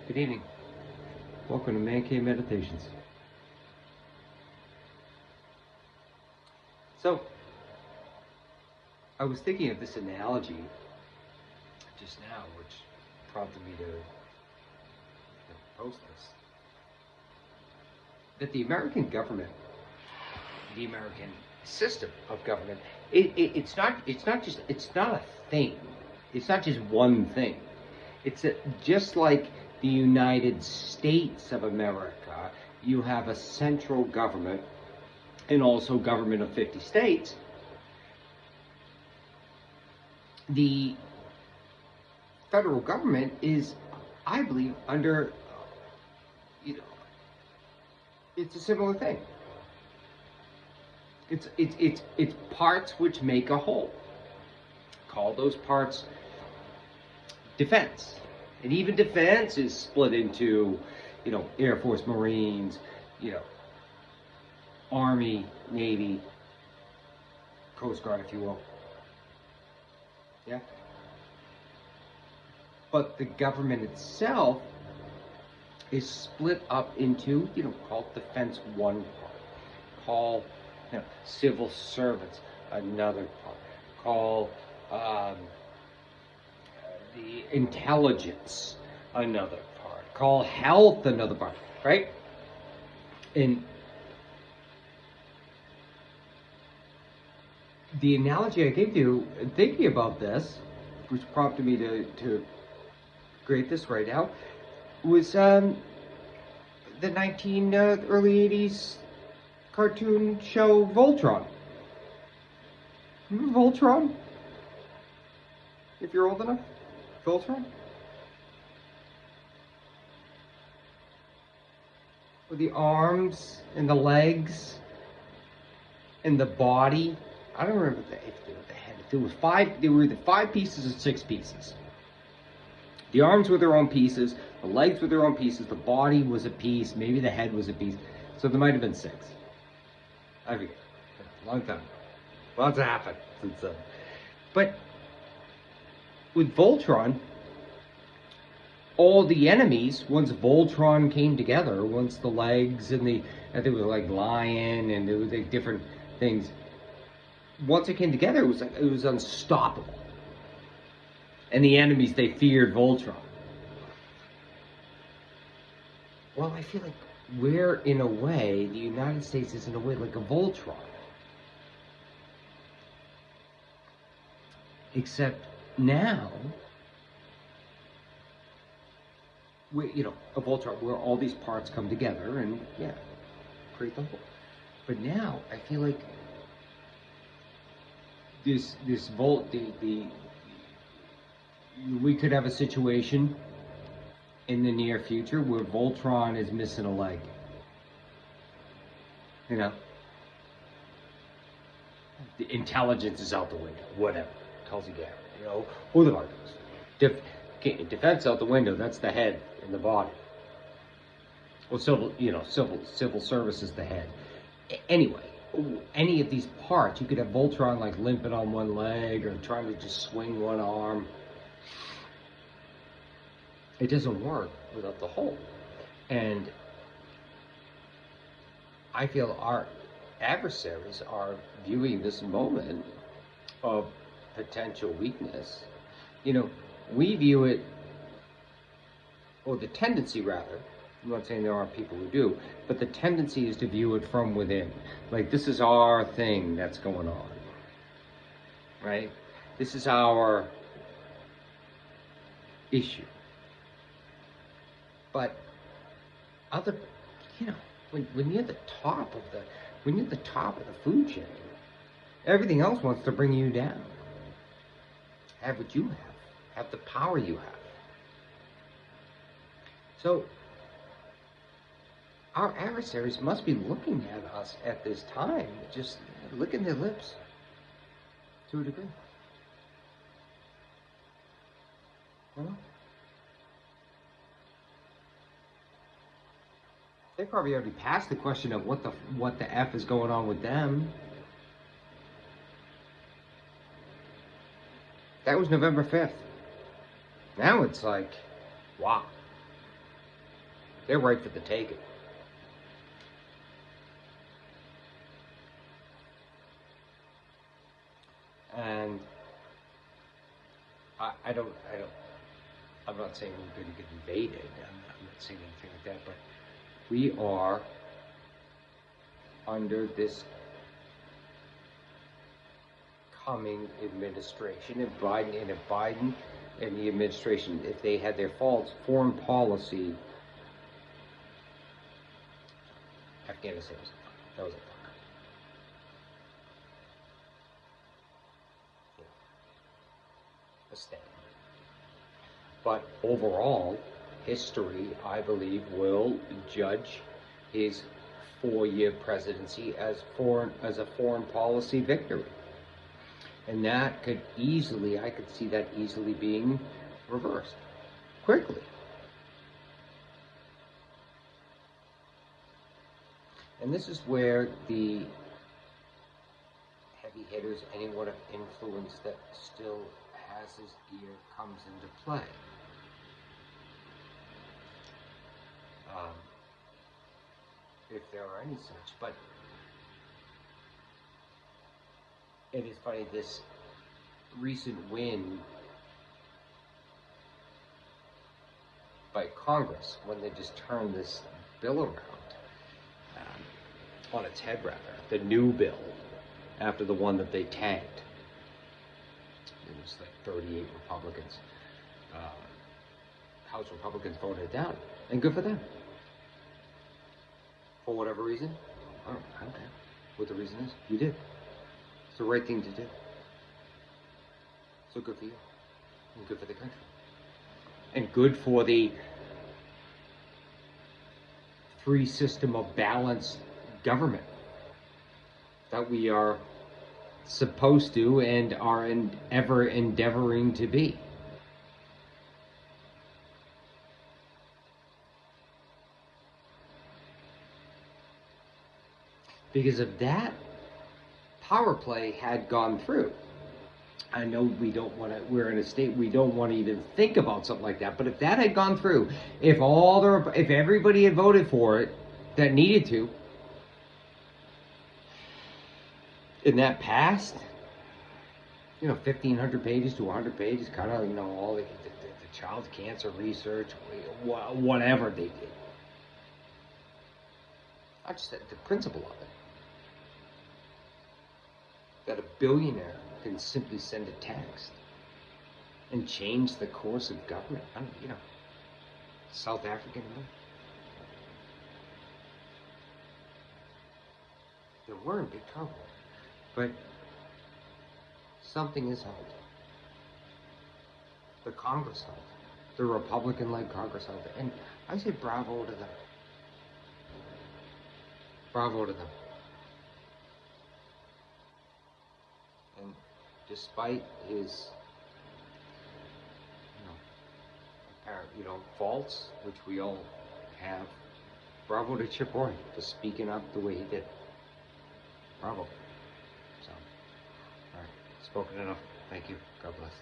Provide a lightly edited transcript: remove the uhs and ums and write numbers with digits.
Good evening. Welcome to Man Cave Meditations. So, I was thinking of this analogy just now, which prompted me to post this. That the American government, the American system of government, it's not a thing. It's not just one thing. It's just like the United States of America, you have a central government and also government of 50 states. The federal government is, I believe, under, it's a similar thing. It's parts which make a whole. Call those parts defense. And even defense is split into, Air Force, Marines, Army, Navy, Coast Guard, if you will. Yeah. But the government itself is split up into, call defense one part. Call, civil servants another part. Call the intelligence another part. Call health another part, right? And the analogy I gave you, thinking about this, which prompted me to create this right now, was the early 80s cartoon show Voltron. Remember Voltron? If you're old enough? Voltron? With the arms and the legs and the body. I don't remember the head. If there was five, there were either 5 pieces or 6 pieces. The arms were their own pieces, the legs were their own pieces, the body was a piece, maybe the head was a piece. So there might have been 6. I forget. A long time ago. Lots happened since then. But with Voltron, all the enemies, once Voltron came together, once the legs and I think it was like lion and there was like different things. Once it came together, it was unstoppable. And the enemies, they feared Voltron. Well, I feel like we're, in a way, the United States is in a way like a Voltron. Except now, a Voltron where all these parts come together and, create the whole. But now, I feel like we could have a situation in the near future where Voltron is missing a leg. The intelligence is out the window, whatever. Tells you there, who the fuck knows. Defense out the window, that's the head and the body. Well, civil service is the head. Anyway, any of these parts, you could have Voltron like limping on one leg or trying to just swing one arm. It doesn't work without the whole. And I feel our adversaries are viewing this moment of potential weakness. We view it, or the tendency rather, I'm not saying there aren't people who do, but the tendency is to view it from within. Like, this is our thing that's going on, right? This is our issue. But when you're the top of the food chain, everything else wants to bring you down. Have what you have the power you have. So our adversaries must be looking at us at this time, just licking their lips to a degree. They probably already passed the question of what the F is going on with them. That was November 5th. Now it's like, wow. They're right for the taking. And I'm not saying we're going to get invaded. I'm not saying anything like that, but we are under this coming administration, and Biden and the administration, if they had their faults, foreign policy, Afghanistan was a fuck. A stand. But overall, history, I believe, will judge his 4-year presidency as a foreign policy victory. And that could easily, I could see that easily being reversed quickly. And this is where the heavy hitters, anyone of influence that still has his ear, comes into play. If there are any such, but it is funny, this recent win by Congress, when they just turned this bill around, on its head rather, the new bill, after the one that they tanked. It was like 38 Republicans, House Republicans voted it down, and good for them. For whatever reason, I don't care what the reason is, you did. It's the right thing to do. So good for you, and good for the country, and good for the free system of balanced government that we are supposed to and are ever endeavoring to be. Because if that power play had gone through, I know we don't want to, we're in a state we don't want to even think about something like that, but if that had gone through, if everybody had voted for it that needed to, and that passed, 1,500 pages to 100 pages, kind of, all the child cancer research, whatever they did. I just said the principle of it. That a billionaire can simply send a text and change the course of government. South African. Then we're in big trouble. But something is held. The Congress held. The Republican-led Congress held. And I say bravo to them. Bravo to them. And despite his, apparent, faults, which we all have, bravo to Chip Roy for speaking up the way he did. Bravo. So, all right, spoken enough. Thank you. God bless.